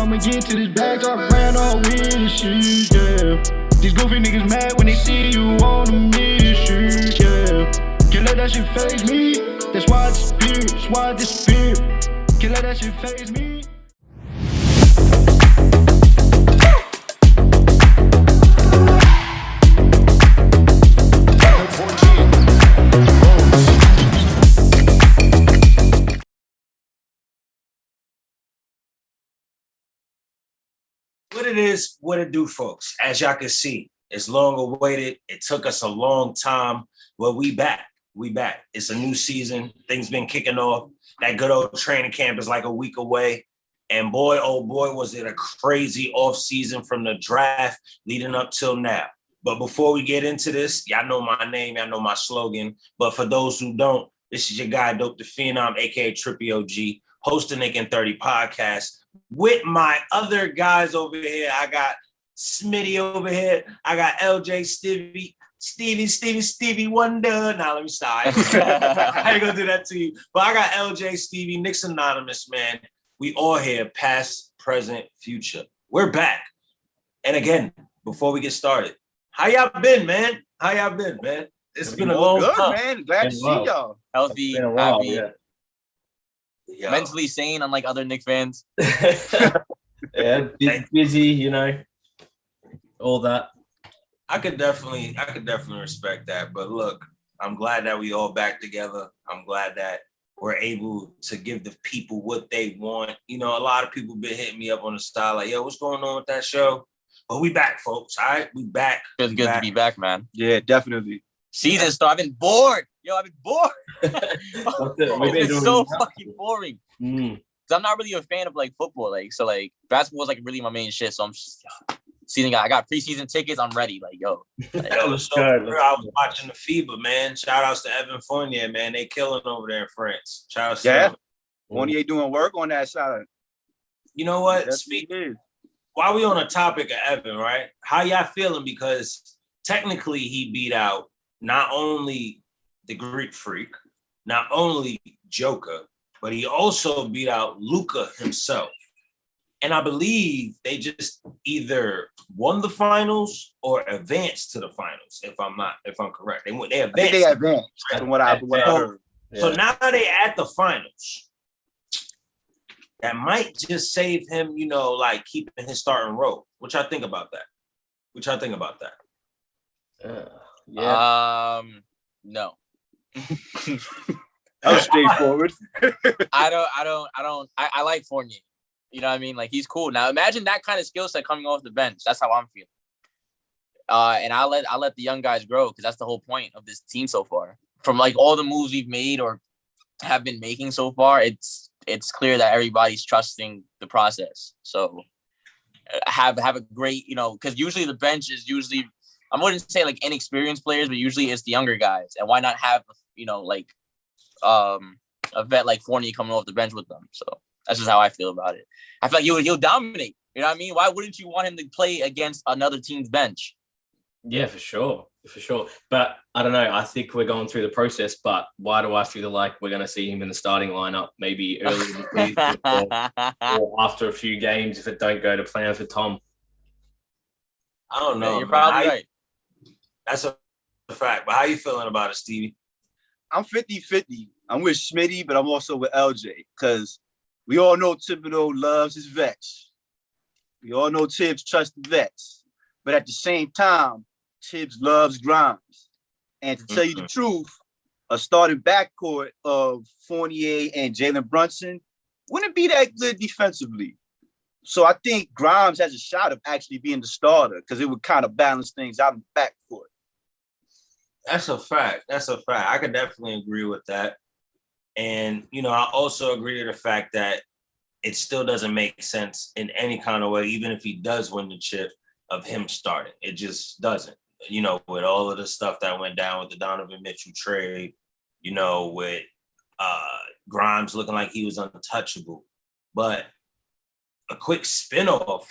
I'ma get to this bag, so I ran all with this shit, yeah. These goofy niggas mad when they see you on a mission, yeah. Can't let that shit faze me, that's why I disappear, that's why I disappear. Can't let that shit faze me. What it is, what it do, folks. As y'all can see, it's long awaited. It took us a long time, but we back. We back. It's a new season. Things been kicking off. That good old training camp is like a week away. And boy, oh boy, was it a crazy off season from the draft leading up till now. But before we get into this, y'all know my name, y'all know my slogan. But for those who don't, this is your guy, Dope the Phenom, aka Trippy OG, host the Nick and 30 podcast. With my other guys over here, I got Smitty over here. I got LJ, Stevie Wonder. Now let me stop. I ain't gonna do that to you. But I got LJ, Stevie, Nick's Anonymous, man. We all here, past, present, future. We're back. And again, before we get started, how y'all been, man? How y'all been, man? It's been a long time. Man. Glad to see y'all. Healthy, happy. Yeah. Mentally sane, unlike other Knicks fans. Yeah, busy, you know, all that. I could definitely respect that. But look, I'm glad that we all back together. I'm glad that we're able to give the people what they want. You know, a lot of people been hitting me up on the style like, yo, what's going on with that show? But we back, folks. All right, we back. It's good to be back, man. Yeah, definitely. Season start. I've been bored. Yo, I've been bored. It's been so fucking boring. Cause I'm not really a fan of like football, like basketball is like really my main shit. So I'm just seeing. I got preseason tickets. I'm ready. Like yo, I was watching the FIBA, man. Shout outs to Evan Fournier, man. They killing over there in France. Shout outs to him. Fournier doing work on that side. You know what? While we on the topic of Evan, right? How y'all feeling? Because technically he beat out not only the Greek Freak, not only Joker, but he also beat out Luka himself. And I believe they just either won the finals or advanced to the finals, if I'm correct. They advanced. I think they advanced, from what I heard. So now they at the finals. That might just save him, you know, like keeping his starting role. What y'all think about that? No. That was straightforward. I like Fournier. You know what I mean? Like he's cool. Now imagine that kind of skill set coming off the bench. That's how I'm feeling. And I let the young guys grow because that's the whole point of this team so far. From like all the moves we've made or have been making so far, it's clear that everybody's trusting the process. So have a great, you know, because usually the bench is usually, I wouldn't say like inexperienced players, but usually it's the younger guys. And why not have, you know, like a vet like Fournier coming off the bench with them? So that's just how I feel about it. I feel like he'll dominate. You know what I mean? Why wouldn't you want him to play against another team's bench? Yeah, for sure. But I don't know. I think we're going through the process, but why do I feel like we're going to see him in the starting lineup maybe early in the season or after a few games if it don't go to plan for Tom? I don't know. Yeah, you're probably right. That's a fact. But how you feeling about it, Stevie? I'm 50-50. I'm with Smitty, but I'm also with LJ because we all know Thibodeau loves his vets. We all know Tibbs trusts the vets. But at the same time, Tibbs loves Grimes. And to tell you the truth, a starting backcourt of Fournier and Jalen Brunson wouldn't be that good defensively. So I think Grimes has a shot of actually being the starter because it would kind of balance things out in the backcourt. That's a fact. I could definitely agree with that. And, you know, I also agree to the fact that it still doesn't make sense in any kind of way, even if he does win the chip, of him starting. It just doesn't. You know, with all of the stuff that went down with the Donovan Mitchell trade, you know, with Grimes looking like he was untouchable. But a quick spinoff,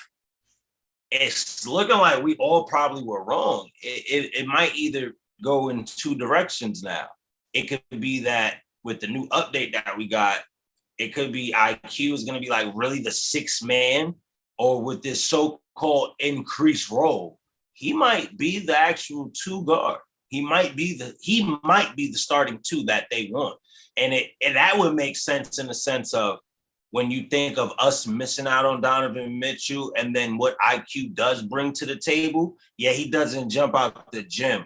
it's looking like we all probably were wrong. It might either go in two directions now. It could be that with the new update that we got, it could be IQ is going to be like really the sixth man or with this so-called increased role, he might be the actual two guard. He might be the starting two that they want. And that would make sense in the sense of when you think of us missing out on Donovan Mitchell and then what IQ does bring to the table. Yeah, he doesn't jump out the gym,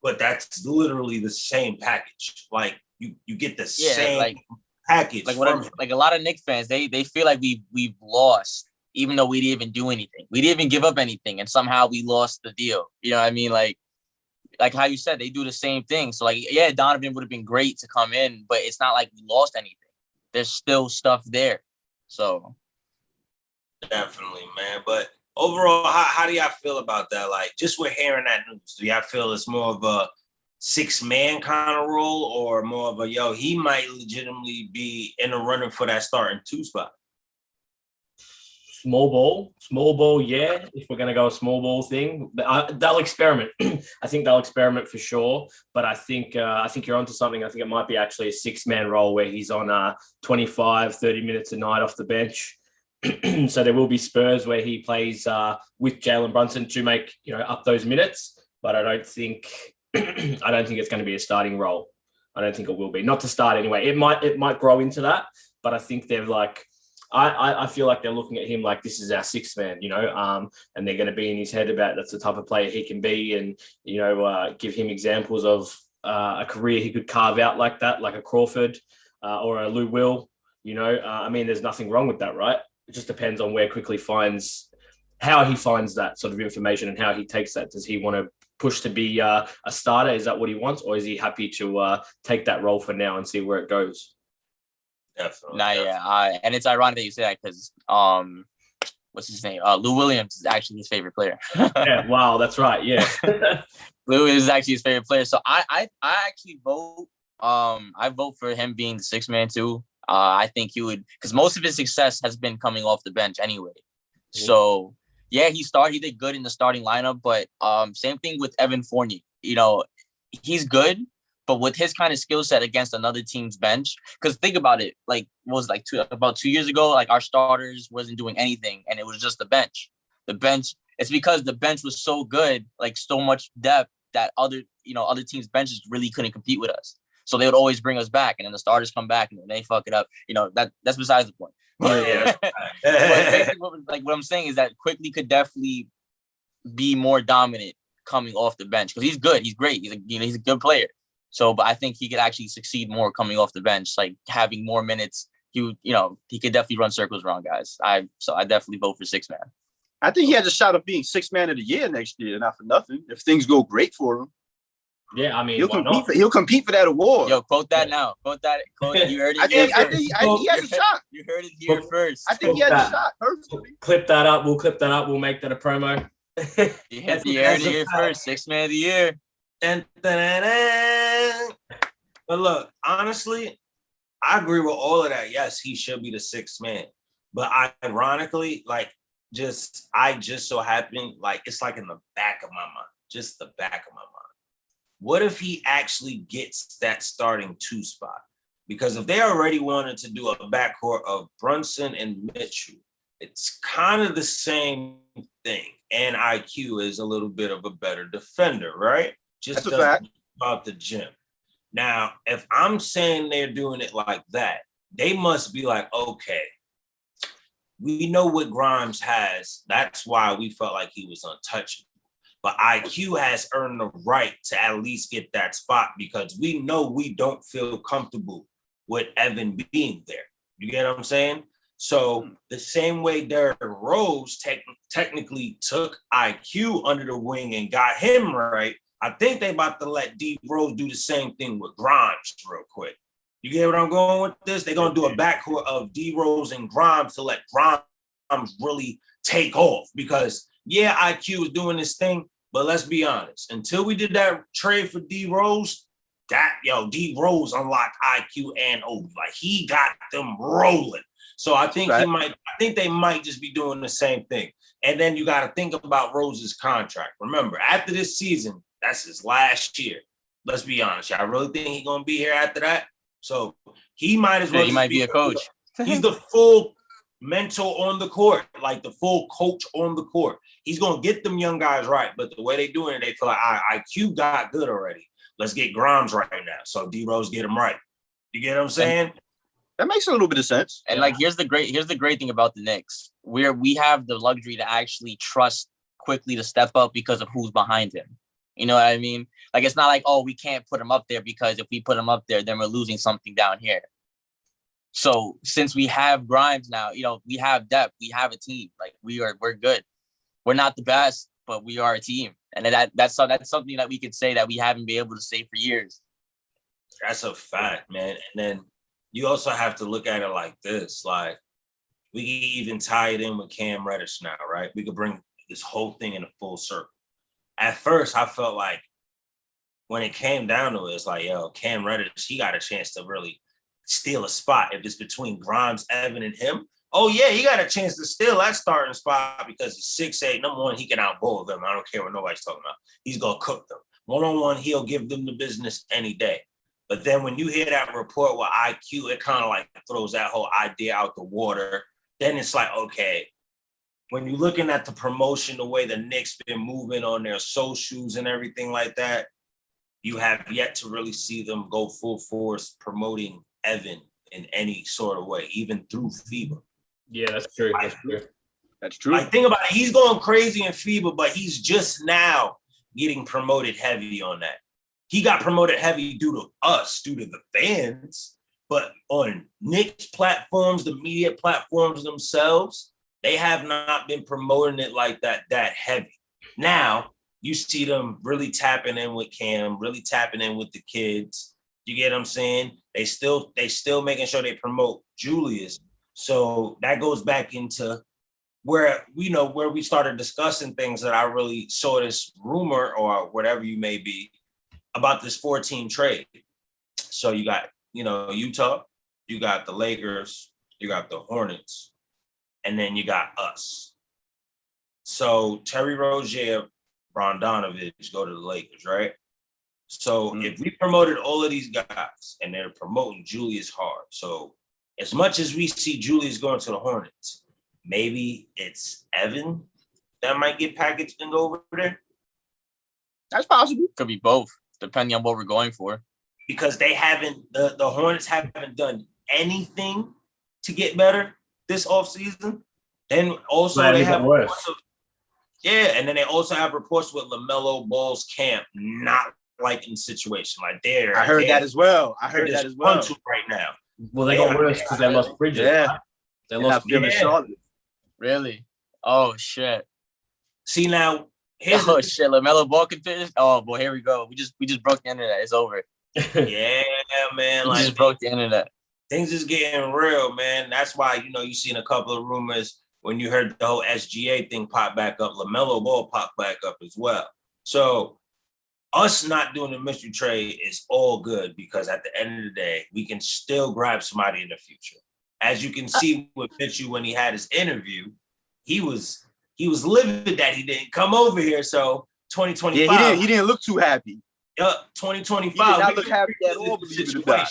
but that's literally the same package. Like you get the same package. Like a lot of Knicks fans, they feel like we've lost, even though we didn't even do anything. We didn't even give up anything, and somehow we lost the deal. You know what I mean? Like how you said, they do the same thing. So yeah, Donovan would have been great to come in, but it's not like we lost anything. There's still stuff there. So definitely, man. But overall, how do y'all feel about that? Like, just with hearing that news, do y'all feel it's more of a 6-man kind of role or more of a, he might legitimately be in the running for that starting 2 spot? Small ball, yeah. If we're going to go a small ball thing, they'll experiment. I think they'll experiment for sure. But I think you're onto something. I think it might be actually a 6-man role where he's on 25, 30 minutes a night off the bench. So there will be spurs where he plays with Jalen Brunson to make up those minutes. But I don't think it's going to be a starting role. I don't think it will be. Not to start anyway. It might grow into that. But I think they're like. I feel like they're looking at him like this is our 6th man, and they're going to be in his head about that's the type of player he can be, and give him examples of a career he could carve out like that, like a Crawford or a Lou Will. I mean, there's nothing wrong with that, right? It just depends on how he finds that sort of information and how he takes that. Does he want to push to be a starter? Is that what he wants, or is he happy to take that role for now and see where it goes? Definitely. Yeah. And it's ironic that you say that because what's his name? Lou Williams is actually his favorite player. Yeah, wow, that's right. Yeah. Lou is actually his favorite player. So I actually vote. I vote for him being the 6-man too. I think he would, because most of his success has been coming off the bench anyway. Mm-hmm. So yeah, he did good in the starting lineup, but same thing with Evan Fournier. He's good. But with his kind of skill set against another team's bench, because think about it, like about 2 years ago, like our starters wasn't doing anything, and it was just the bench. The bench. It's because the bench was so good, like so much depth that other teams' benches really couldn't compete with us. So they would always bring us back, and then the starters come back and then they fuck it up. That's besides the point. Yeah. But what I'm saying is that Quickly could definitely be more dominant coming off the bench because he's good, he's great, he's a good player. So, but I think he could actually succeed more coming off the bench, like having more minutes. He could definitely run circles around guys. So I definitely vote for 6-man. I think he has a shot of being 6-man of the year next year, not for nothing. If things go great for him. Yeah, I mean, he'll compete for that award. Yo, quote that now. Quote that. You heard it. I think he has a shot. You heard it here first. I think he has a shot personally. Clip that up. We'll clip that up. We'll make that a promo. You heard it here first. 6-man of the year. But look, honestly, I agree with all of that. Yes, he should be the 6th man. But ironically, I just so happen, it's like in the back of my mind, just the back of my mind. What if he actually gets that starting 2 spot? Because if they already wanted to do a backcourt of Brunson and Mitchell, it's kind of the same thing. And IQ is a little bit of a better defender, right? Just that's a fact. About the gym. Now, if I'm saying they're doing it like that, they must be like, okay, we know what Grimes has. That's why we felt like he was untouchable. But IQ has earned the right to at least get that spot because we know we don't feel comfortable with Evan being there. You get what I'm saying? So the same way Derrick Rose technically took IQ under the wing and got him right, I think they about to let D Rose do the same thing with Grimes real quick. You get what I'm going with this? They're going to do a backcourt of D Rose and Grimes to let Grimes really take off because, yeah, IQ is doing this thing, but let's be honest. Until we did that trade for D Rose, D Rose unlocked IQ and Obi. Like, he got them rolling. So I think they might just be doing the same thing. And then you got to think about Rose's contract. Remember, after this season, that's his last year. Let's be honest. I really think he's going to be here after that. So he might as well. He might be a coach. He's the full mentor on the court, like the full coach on the court. He's gonna get them young guys right, but the way they doing it, they feel like IQ got good already. Let's get Grimes right now. So D Rose get him right. You get what I'm saying? That makes a little bit of sense. And like, here's the great thing about the Knicks. We have the luxury to actually trust quickly to step up because of who's behind him. You know what I mean? Like, it's not like, oh, we can't put him up there because if we put him up there, then we're losing something down here. So since we have Grimes now, you know, we have depth, we have a team. Like, we're good. We're not the best, but we are a team. And that's something that we could say that we haven't been able to say for years. That's a fact, man. And then you also have to look at it like this. Like, we can even tie it in with Cam Reddish now, right? We could bring this whole thing in a full circle. At first, I felt like when it came down to it, it's like, yo, Cam Reddish, he got a chance to really steal a spot. If it's between Grimes, Evan, and him, oh, yeah, he got a chance to steal that starting spot because he's 6'8". Number one, he can outbowl them. I don't care what nobody's talking about. He's going to cook them. One-on-one, he'll give them the business any day. But then when you hear that report with IQ, it kind of like throws that whole idea out the water. Then it's like, okay, when you're looking at the promotion, the way the Knicks been moving on their socials and everything like that, you have yet to really see them go full force promoting Evan in any sort of way, even through FIBA. Yeah, that's true. That's true. Like, think about it. He's going crazy in FIBA, but he's just now getting promoted heavy on that. He got promoted heavy due to us, due to the fans, but on Knicks platforms, the media platforms themselves, they have not been promoting it like that heavy. Now, you see them really tapping in with Cam, really tapping in with the kids. You get what I'm saying? They still making sure they promote Julius. So that goes back into where we started discussing things that I really saw this rumor or whatever you may be about this 4-team trade. So you got, Utah, you got the Lakers, you got the Hornets, and then you got us. So Terry Rozier, Brondanovich go to the Lakers, right? So if we promoted all of these guys and they're promoting Julius hard, so as much as we see Julius going to the Hornets, maybe it's Evan that might get packaged and go over there. That's possible. Could be both, depending on what we're going for. Because they haven't, the Hornets haven't done anything to get better this offseason. Then also they have reports of, and then they also have reports with LaMelo Ball's camp not liking the situation. Like I heard that as well. Right now. Well, they got worse because they lost Bridges. Yeah. They lost Bridges. Really? Oh, shit. See, now, shit. LaMelo Ball can finish? Oh, boy, here we go. We just broke the internet. It's over. Yeah, man. We just broke the internet. Things is getting real, man. That's why, you seen a couple of rumors when you heard the whole SGA thing pop back up. LaMelo Ball popped back up as well. So us not doing the mystery trade is all good because at the end of the day, we can still grab somebody in the future. As you can see with Mitchell when he had his interview, he was livid that he didn't come over here. So 2025. Yeah, he didn't look too happy. 2025. He did not look happy at all, believe it or not.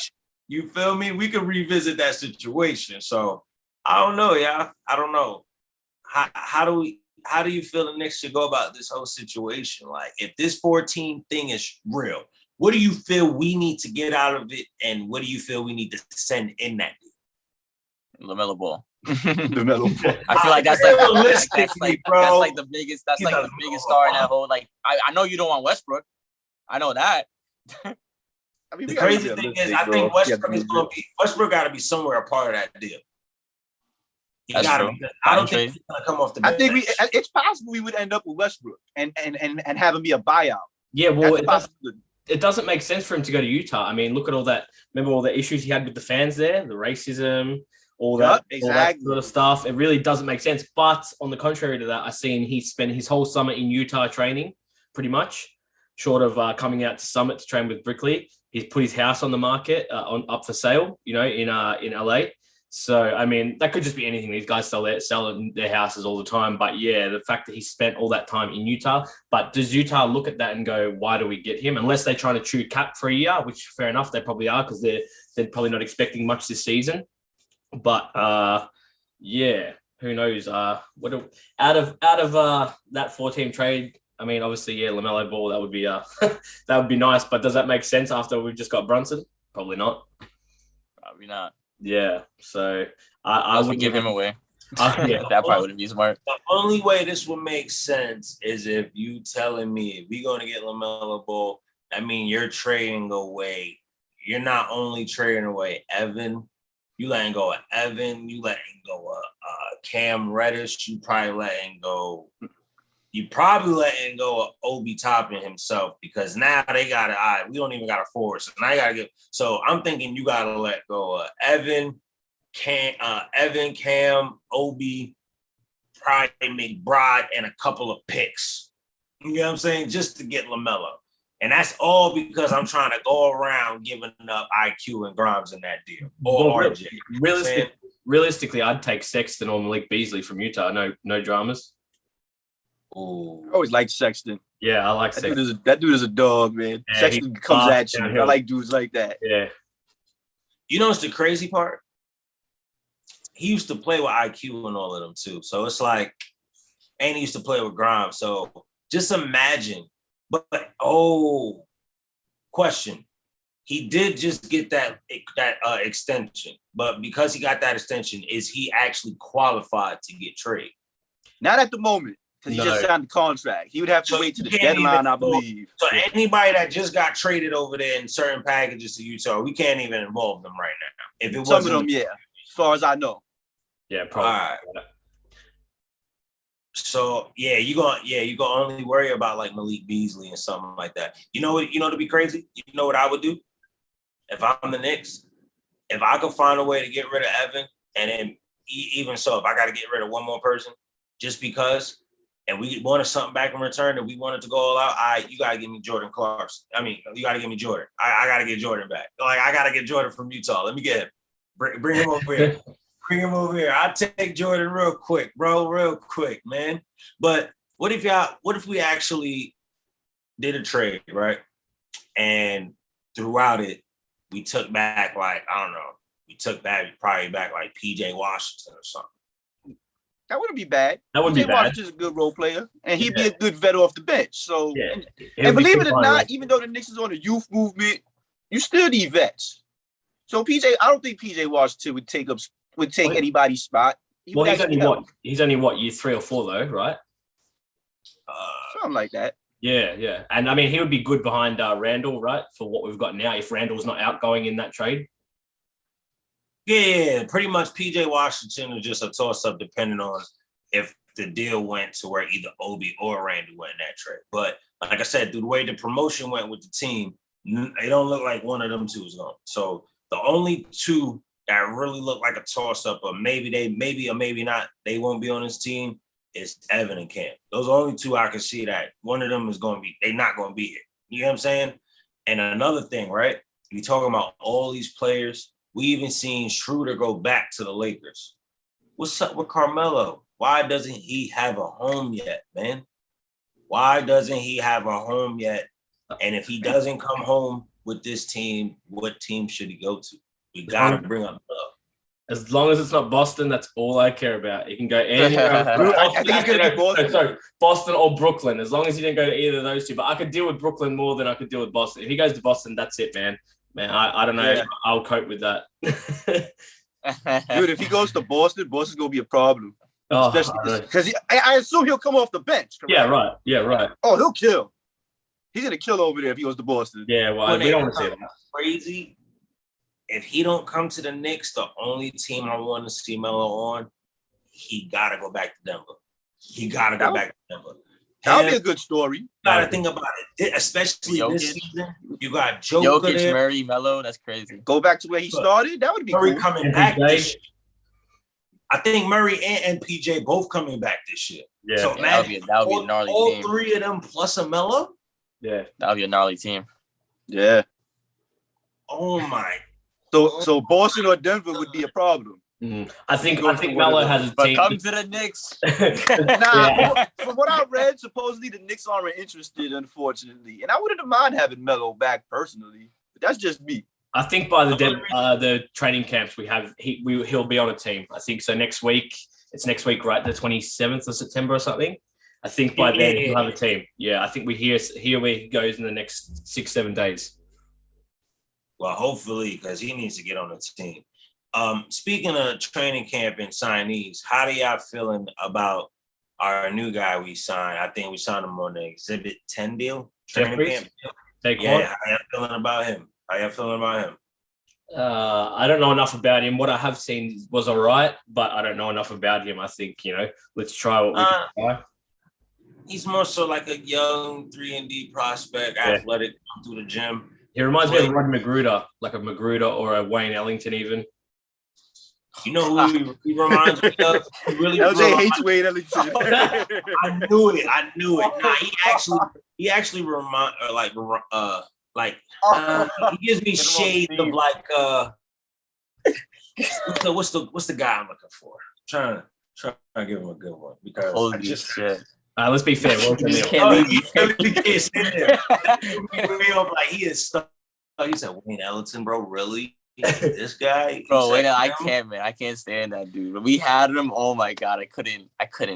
You feel me? We could revisit that situation. So I don't know, y'all. I don't know. How do you feel the Knicks should go about this whole situation? Like, if this 14 thing is real, what do you feel we need to get out of it, and what do you feel we need to send in that deal? LaMelo Ball. LaMelo Ball. I feel like that's like the biggest star in that whole. Like, I know you don't want Westbrook. I know that. I mean, the crazy thing is, I think Westbrook got to be somewhere a part of that deal. That's true. I don't think he's gonna come off the bench. I think it's possible we would end up with Westbrook and have him be a buyout. Yeah, well, it doesn't make sense for him to go to Utah. I mean, look at all that. Remember all the issues he had with the fans there, the racism, all that sort of stuff. It really doesn't make sense. But on the contrary to that, I've seen he spent his whole summer in Utah training, pretty much, short of coming out to Summit to train with Brickley. He's put his house on the market, up for sale, in LA. So, I mean, that could just be anything. These guys sell their houses all the time. But, yeah, the fact that he spent all that time in Utah. But does Utah look at that and go, why do we get him? Unless they're trying to chew cap for a year, which, fair enough, they probably are because they're probably not expecting much this season. But, Yeah, who knows? Out of that 4-team trade, I mean, obviously, yeah, LaMelo Ball, that would be that would be nice. But does that make sense after we've just got Brunson? Probably not. Probably not. Yeah, so I Unless we would give him away. Yeah. That probably wouldn't be smart. The only way this would make sense is if you telling me if we're going to get LaMelo Ball, I mean, you're trading away. You're not only trading away Evan, you letting go of Evan, you letting go of Cam Reddish, you probably letting go of Obi Toppin himself because now they got we don't even got a forward. So now you gotta so I'm thinking you gotta let go of Evan, Cam, Obi, probably McBride, and a couple of picks. You know what I'm saying? Just to get LaMelo. And that's all because I'm trying to go around giving up IQ and Grimes in that deal. Or RJ. Realistically, I'd take Sexton or Malik Beasley from Utah. No dramas. Ooh. I always liked Sexton. Yeah, I like Sexton. That dude is a dog, man. Yeah, Sexton comes at you. downhill. I like dudes like that. Yeah. You know what's the crazy part? He used to play with IQ and all of them too. So it's like, and he used to play with Grimes. So just imagine. But question. He did just get that extension. But because he got that extension, is he actually qualified to get traded? Not at the moment, because he just signed the contract. He would have to wait to the deadline, I believe. So anybody that just got traded over there in certain packages to Utah, we can't even involve them right now. If it Some of them, yeah, as far as I know. Yeah, probably. All right. So you gonna only worry about like Malik Beasley and something like that. You know what? You know to be crazy. You know what I would do if I'm the Knicks. If I could find a way to get rid of Evan, and then even so, if I got to get rid of one more person, just because, and we wanted something back in return, and we wanted to go all out. You got to give me Jordan Clarkson. I mean, you got to give me Jordan. I got to get Jordan back. Like I got to get Jordan from Utah. Let me get him. Bring him over here. Bring him over here. I'll take Jordan real quick, man. But what if we actually did a trade, right? And throughout it, we took back probably back like PJ Washington or something. That wouldn't be bad. That wouldn't be bad. Washington's a good role player, and he'd be a good vet off the bench. So, yeah. and believe it or not, even though the Knicks is on the youth movement, you still need vets. So I don't think PJ Washington would take anybody's spot. He's only year 3 or 4 though, right? Something like that. Yeah. And I mean, he would be good behind Randall, right? For what we've got now, if Randall's not outgoing in that trade. Yeah, pretty much PJ Washington is just a toss-up depending on if the deal went to where either Obi or Randall went in that trade. But like I said, through the way the promotion went with the team, it don't look like one of them two is going. So the only two that really look like a toss-up, or maybe not, they won't be on this team, is Evan and Cam. Those are only two I can see that one of them is going to be, they're not going to be here. You know what I'm saying? And another thing, right? We talking about all these players. We even seen Schroeder go back to the Lakers. What's up with Carmelo? Why doesn't he have a home yet, man? Why doesn't he have a home yet? And if he doesn't come home with this team, what team should he go to? We got to bring up Love. As long as it's not Boston, that's all I care about. He can go anywhere. I think it's going to be Boston. Sorry, Boston or Brooklyn, as long as he didn't go to either of those two. But I could deal with Brooklyn more than I could deal with Boston. If he goes to Boston, that's it, man. Man, I don't know. Yeah. I'll cope with that. Dude, if he goes to Boston's going to be a problem. Oh, especially because I assume he'll come off the bench. Correct? Yeah, right. Oh, he'll kill. He's going to kill over there if he goes to Boston. Yeah, well, we don't want to see that. Crazy. If he don't come to the Knicks, the only team I want to see Melo on, he got to go back to Denver. That would be a good story. You got to think about it, especially this season. You got Jokic, Murray, Melo. That's crazy. Go back to where he started. That would be Murray cool. coming back this year. I think Murray and PJ both coming back this year. Yeah, so that would be a gnarly team. All three of them plus a Melo. Yeah, that would be a gnarly team. Yeah. Oh my. So Boston or Denver would be a problem. Mm-hmm. I think Melo has a team. But come to the Knicks. From what I read, supposedly the Knicks aren't interested, unfortunately. And I wouldn't mind having Melo back personally, but that's just me. I think by the training camps he'll be on a team. I think so. Next week, right? The 27th of September or something. I think by then he'll have a team. Yeah, I think we hear where he goes in the next 6-7 days. Well, hopefully, because he needs to get on the team. Speaking of training camp and signees, how do y'all feeling about our new guy we signed? I think we signed him on the Exhibit 10 deal. Training camp deal. Yeah, how y'all feeling about him? I don't know enough about him. What I have seen was all right, but I don't know enough about him. I think, let's try what we can try. He's more so like a young 3-and-D prospect, athletic, come through the gym. He reminds me of Rod Magruder, like a Magruder or a Wayne Ellington even. You know who he reminds me of? LJ hates Wayne Ellington. I knew it. Nah, he actually reminds he gives me shades of like what's the guy I'm looking for? Trying to give him a good one because holy shit. Let's be fair. He can't sit there. Like he is stuck. He said, Wayne Ellington, bro, really? This guy? Bro, wait, I can't, man. I can't stand that dude. We had him. Oh my god, I couldn't,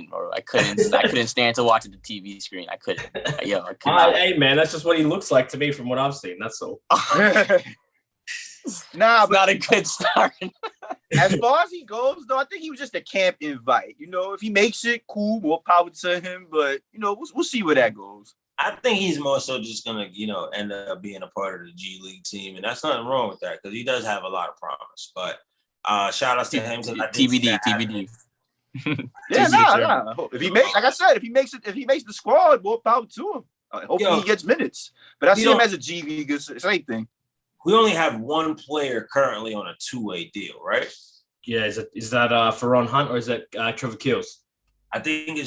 bro. I couldn't stand to watch the TV screen. I couldn't. I couldn't. Hey, man, that's just what he looks like to me from what I've seen. That's all. Nah, but not a good start. As far as he goes, though, I think he was just a camp invite. If he makes it, cool, more power to him. But we'll see where that goes. I think he's more so just gonna, end up being a part of the G League team, and that's nothing wrong with that because he does have a lot of promise. But shout outs to him. TBD. Yeah, nah. If he makes the squad, more power to him. Hopefully he gets minutes. But I see him as a G League, same thing. We only have one player currently on a 2-way deal, right? Yeah, is that Ferron Hunt or is that Trevor Keels? I think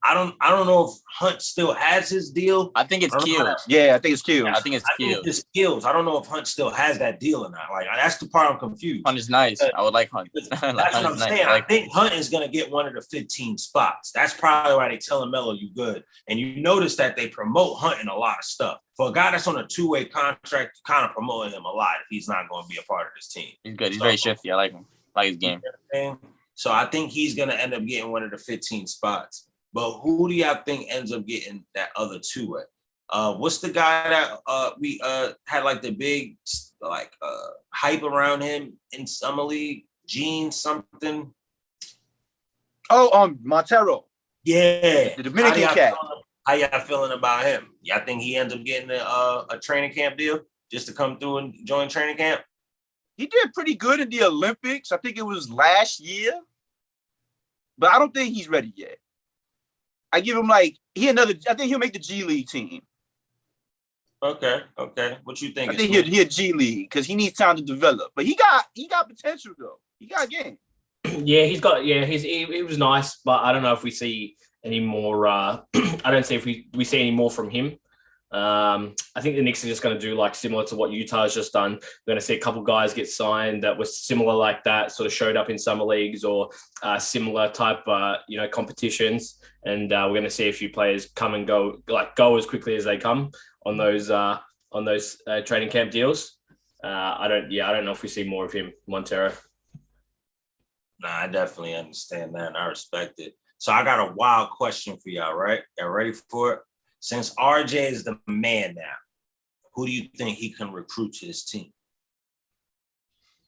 I don't know if Hunt still has his deal. I think it's Keels. Yeah, I think it's Keels. I think it's Keels. I don't know if Hunt still has that deal or not. Like that's the part I'm confused. Hunt is nice. I would like Hunt. That's what I'm saying. I think Hunt is gonna get one of the 15 spots. That's probably why they tell him, Melo, you good. And you notice that they promote Hunt in a lot of stuff. For a guy that's on a 2-way contract, kind of promoting him a lot if he's not going to be a part of this team. He's good. He's very shifty. I like him. I like his game. So I think he's going to end up getting one of the 15 spots. But who do y'all think ends up getting that other 2-way? What's the guy that we had like the big hype around him in summer league? Gene something. Oh, Montero. Yeah, the Dominican cat. How y'all feeling about him? Y'all think he ends up getting a training camp deal just to come through and join training camp? He did pretty good in the Olympics. I think it was last year. But I don't think he's ready yet. I give him I think he'll make the G League team. Okay. What you think? I think he'll G League because he needs time to develop. But he got potential though. He got game. Yeah, he was nice, but I don't know if we see any more. I don't see if we see any more from him. I think the Knicks are just going to do similar to what Utah's just done. We're going to see a couple guys get signed that was similar like that, sort of showed up in summer leagues or similar type, competitions. And we're going to see a few players come and go as quickly as they come on those training camp deals. I don't know if we see more of him, Montero. Nah, I definitely understand that and I respect it. So I got a wild question for y'all, right? Y'all ready for it? Since RJ is the man now, who do you think he can recruit to his team?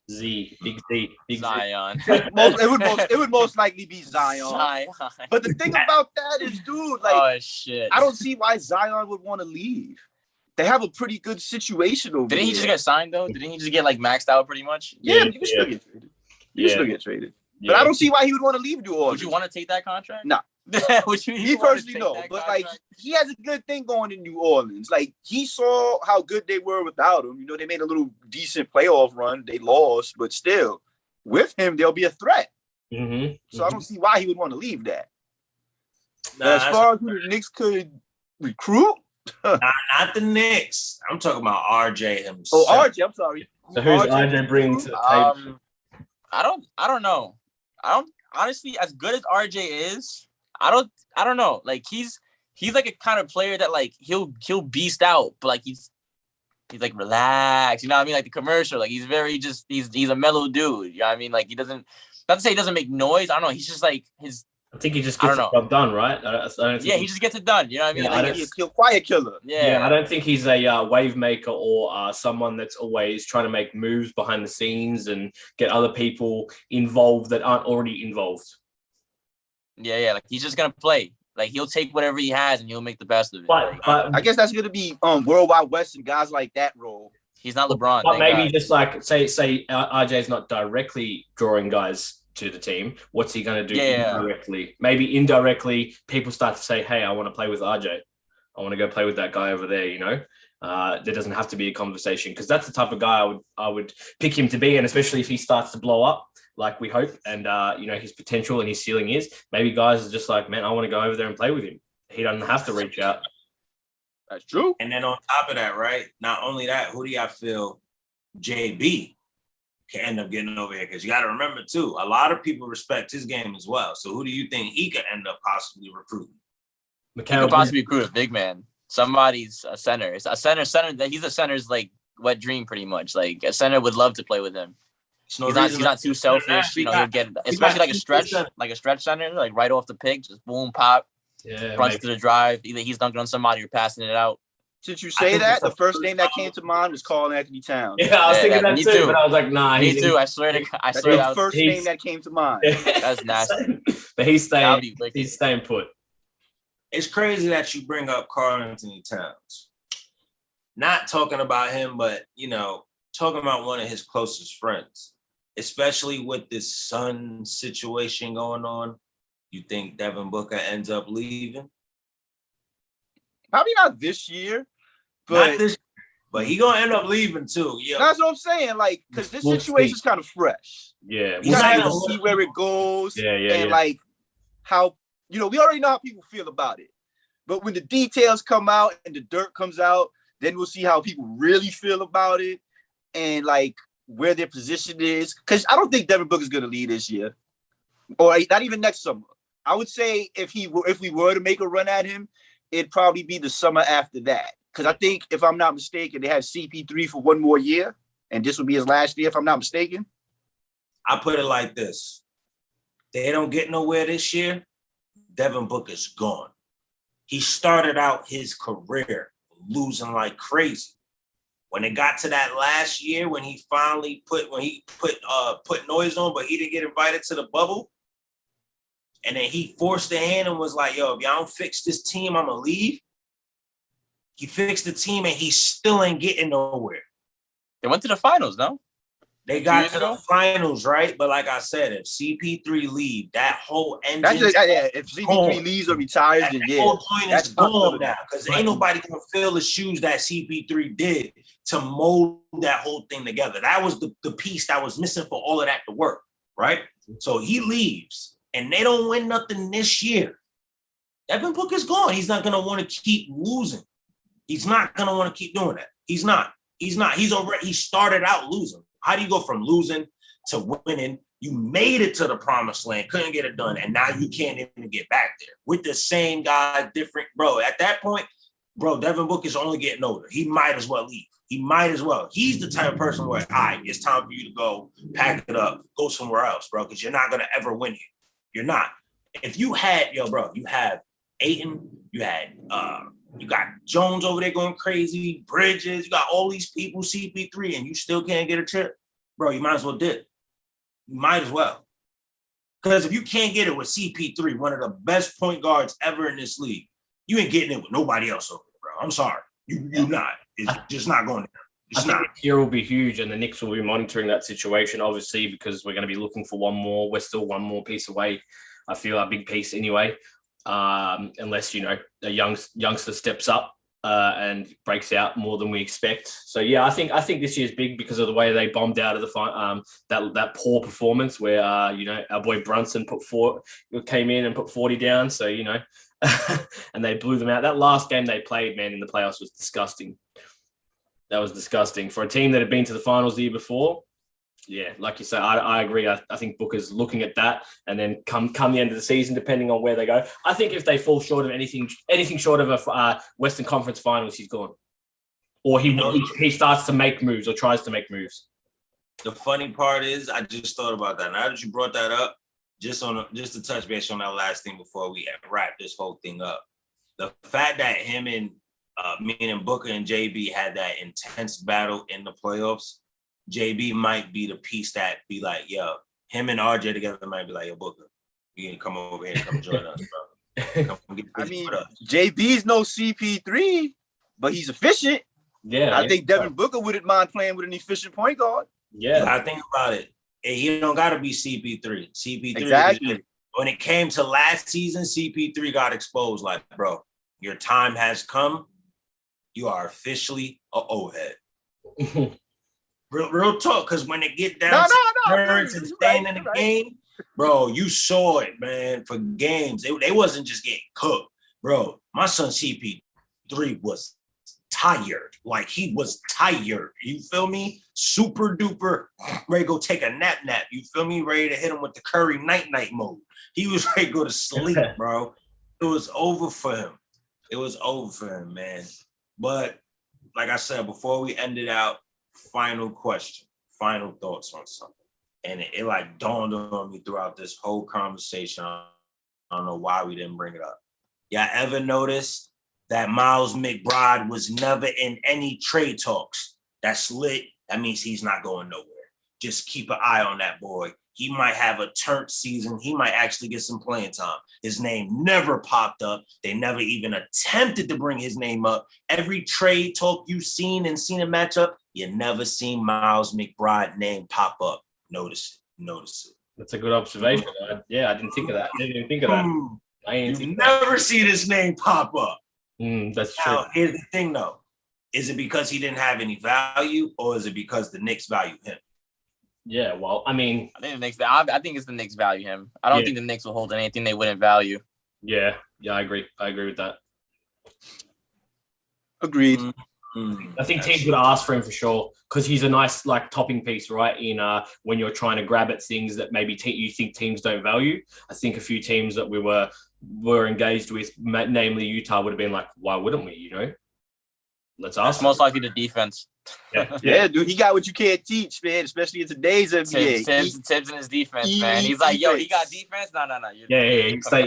Big Z. Zion. It would most likely be Zion. But the thing about that is, dude, oh shit, I don't see why Zion would want to leave. They have a pretty good situation over there. Didn't he just get signed though? Didn't he just get maxed out pretty much? Yeah, you can still get traded. You can still get traded. But I don't see why he would want to leave New Orleans. Would you want to take that contract? No. Me personally, no. But he has a good thing going in New Orleans. He saw how good they were without him. They made a little decent playoff run. They lost, but still, with him, they'll be a threat. Mm-hmm. So I don't see why he would want to leave that. As far as who the Knicks could recruit, not the Knicks. I'm talking about RJ himself. Oh, RJ. I'm sorry. So who's RJ bringing to the table? I don't know. Honestly, as good as RJ is, I don't know. He's like a kind of player that he'll beast out, but he's He's like relax, you know what I mean? Like the commercial, like he's very just he's a mellow dude. You know what I mean? Like he doesn't, not to say he doesn't make noise. I don't know. He's just like his. I think he just I gets don't the know. job done, right? I don't think He just gets it done. You know what I mean? Yeah, like He's a quiet killer. I don't think he's a wave maker or someone that's always trying to make moves behind the scenes and get other people involved that aren't already involved. Yeah. Like he's just gonna play. Like he'll take whatever he has and he'll make the best of it. But I guess that's gonna be Worldwide West and guys like that role. He's not LeBron. But maybe just like say RJ's not directly drawing guys to the team. What's he going to do indirectly? Maybe indirectly, people start to say, "Hey, I want to play with RJ. I want to go play with that guy over there." You know, there doesn't have to be a conversation because that's the type of guy I would pick him to be, and especially if he starts to blow up, like we hope, and you know his potential and his ceiling is. Maybe guys are just like, "Man, I want to go over there and play with him." He doesn't have to reach out. That's true. And then on top of that, right? Not only that, who do y'all feel JB can end up getting over here? Because you got to remember too, a lot of people respect his game as well. So who do you think he could end up possibly recruiting? He could possibly recruit a big man. Somebody's a center. It's a center. He's a center's like wet dream, pretty much. Like a center would love to play with him. He's not too selfish. You know, he'll get especially like a stretch center, like right off the pick, just boom, pop. Yeah, fronts to the drive. Either he's dunking on somebody or passing it out. Since you say that, the first name that came to mind was Carl Anthony Towns. Yeah, I was thinking that too, but I was like, nah. Me too. I swear to God. That's the first name that came to mind. That's nasty. But he's staying put. It's crazy that you bring up Carl Anthony Towns. Not talking about him, but, you know, talking about one of his closest friends, especially with this son situation going on. You think Devin Booker ends up leaving? Probably not this year, but he gonna end up leaving too. Yeah, that's what I'm saying. Like, because this situation's kind of fresh. Yeah, you gotta see where it goes. And like how we already know how people feel about it, but when the details come out and the dirt comes out, then we'll see how people really feel about it and like where their position is. Because I don't think Devin Booker's gonna leave this year, or not even next summer. I would say if we were to make a run at him, it'd probably be the summer after that. Because I think, if I'm not mistaken, they have CP3 for one more year, and this would be his last year, if I'm not mistaken. I put it like this. They don't get nowhere this year, Devin Booker's gone. He started out his career losing like crazy. When it got to that last year, when he finally put noise on, but he didn't get invited to the bubble, and then he forced the hand and was like, yo, if y'all don't fix this team, I'm going to leave. He fixed the team and he still ain't getting nowhere. They went to the finals, no? They got to the finals, right? But like I said, if CP3 leave, that whole engine. If CP3 leaves or retires, then the whole point is gone now. Because ain't nobody going to fill the shoes that CP3 did to mold that whole thing together. That was the piece that was missing for all of that to work, right? So he leaves. And they don't win nothing this year. Devin Booker's gone. He's not going to want to keep losing. He's not going to want to keep doing that. He's not. He started out losing. How do you go from losing to winning? You made it to the promised land, couldn't get it done, and now you can't even get back there with the same guy, different. Bro, at that point, Devin Booker's only getting older. He might as well leave. He might as well. He's the type of person where, all right, it's time for you to go, pack it up, go somewhere else, bro, because you're not going to ever win here. You're not. If you had, you have Ayton, you got Jones over there going crazy, Bridges, you got all these people, CP3, and you still can't get a chip, bro, you might as well dip. You might as well. Because if you can't get it with CP3, one of the best point guards ever in this league, you ain't getting it with nobody else over there, bro. I'm sorry. You're not. It's just not going there. I think this year will be huge, and the Knicks will be monitoring that situation, obviously, because we're going to be looking for one more. We're still one more piece away. I feel a big piece anyway, unless a youngster steps up and breaks out more than we expect. So yeah, I think this year's big because of the way they bombed out of the that poor performance where our boy Brunson came in and put 40 down. So and they blew them out. That last game they played, man, in the playoffs was disgusting. That was disgusting for a team that had been to the finals the year before. Yeah, like you say, I agree. I think Booker's looking at that, and then come the end of the season, depending on where they go. I think if they fall short of anything short of a Western Conference Finals, he's gone. or he starts to make moves or tries to make moves. The funny part is, I just thought about that. Now that you brought that up, just to touch base on that last thing before we wrap this whole thing up. The fact that him and meaning Booker and JB had that intense battle in the playoffs, JB might be the piece that be like, yo, him and RJ together might be like, yo, Booker, you can come over here and come join us, bro. I mean, JB's no CP3, but he's efficient. Yeah. I think Devin Booker wouldn't mind playing with an efficient point guard. Yeah. I think about it. He don't got to be CP3. CP3, exactly. When it came to last season, CP3 got exposed. Like, bro, your time has come. You are officially a old head. real talk, because when it get down to turns and staying in the game, bro, you saw it, man, for games. They wasn't just getting cooked. Bro, my son CP3 was tired. Like, he was tired. You feel me? Super duper ready to go take a nap. You feel me? Ready to hit him with the Curry night mode. He was ready to go to sleep, bro. It was over for him. It was over for him, man. But like I said, before we end it out, final question, final thoughts on something. And it like dawned on me throughout this whole conversation. I don't know why we didn't bring it up. Y'all ever noticed that Miles McBride was never in any trade talks? That's lit. That means he's not going nowhere. Just keep an eye on that boy. He might have a turnt season. He might actually get some playing time. His name never popped up. They never even attempted to bring his name up. Every trade talk you've seen and seen a matchup, you never seen Miles McBride name pop up. Notice it. That's a good observation. I didn't think of that. I didn't even think of that. You never see this name pop up. That's true. Now, here's the thing, though. Is it because he didn't have any value, or is it because the Knicks value him? Yeah, well, I mean, I think it's the Knicks value him. I don't think the Knicks will hold anything they wouldn't value. Yeah, I agree with that. Agreed. I think teams would ask for him for sure, because he's a nice like topping piece, right? In when you're trying to grab at things that maybe you think teams don't value. I think a few teams that we were engaged with, namely Utah, would have been like, why wouldn't we? You know, let's ask. It's most likely the defense. Yeah, dude, he got what you can't teach, man. Especially in today's NBA. Tibbs in his defense, man. He's like, yo, he got defense. No. You stay.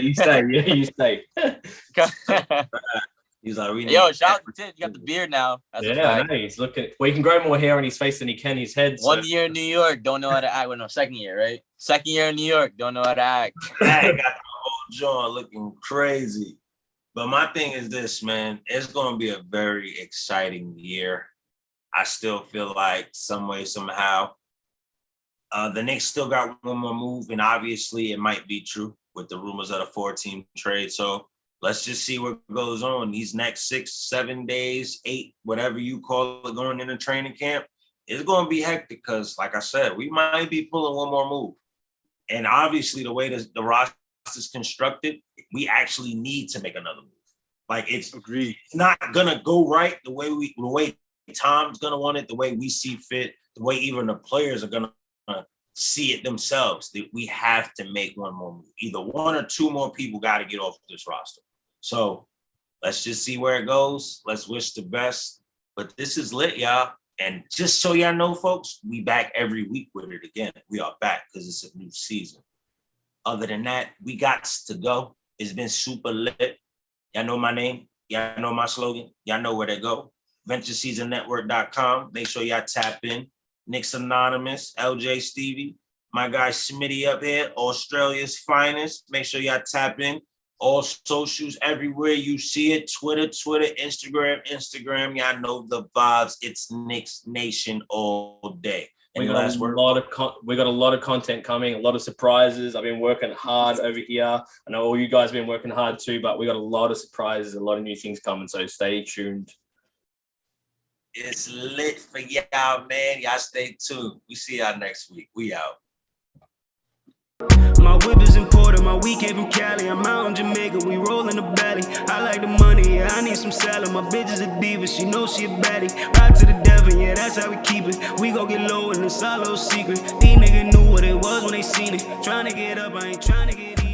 He's like, yo, shout out to Tibbs. You got the beard now. I know. He's looking. Well, he can grow more hair on his face than he can his head. 1 year in New York, don't know how to act. Well, no, second year, right? Second year in New York, don't know how to act. I got the whole jaw looking crazy. But my thing is this, man. It's going to be a very exciting year. I still feel like some way, somehow, the Knicks still got one more move, and obviously it might be true with the rumors of the 4-team trade. So let's just see what goes on these next 6-7 days, 8, whatever you call it, going into training camp. It's going to be hectic because, like I said, we might be pulling one more move. And obviously, the way the roster is constructed, we actually need to make another move. Like, it's not gonna go right the way Tom's gonna want it, the way we see fit, the way even the players are gonna see it themselves. That we have to make one more move. Either one or two more people got to get off this roster. So let's just see where it goes. Let's wish the best. But this is lit, y'all. And just so y'all know, folks, we back every week with it again. We are back because it's a new season. Other than that, we got to go. It's been super lit. Y'all know my name. Y'all know my slogan. Y'all know where to go. VentureSeasonNetwork.com. Make sure y'all tap in. Knicks Anonymous, LJ Stevie. My guy Smitty up here, Australia's finest. Make sure y'all tap in. All socials, everywhere you see it. Twitter, Instagram. Y'all know the vibes. It's Knicks Nation all day. We got a lot of content coming, a lot of surprises. I've been working hard over here. I know all you guys have been working hard too, but we got a lot of surprises, a lot of new things coming. So stay tuned. It's lit for y'all, man. Y'all stay tuned. We see y'all next week. We out. My whip is imported, my weed came from Cali. I'm out in Jamaica, we roll in the belly. I like the money, yeah, I need some salad. My bitch is a diva, she knows she a baddie. Ride to the devil, yeah, that's how we keep it. We gon' get low and it's our little secret. These niggas knew what it was when they seen it. Tryna get up, I ain't tryna get easy.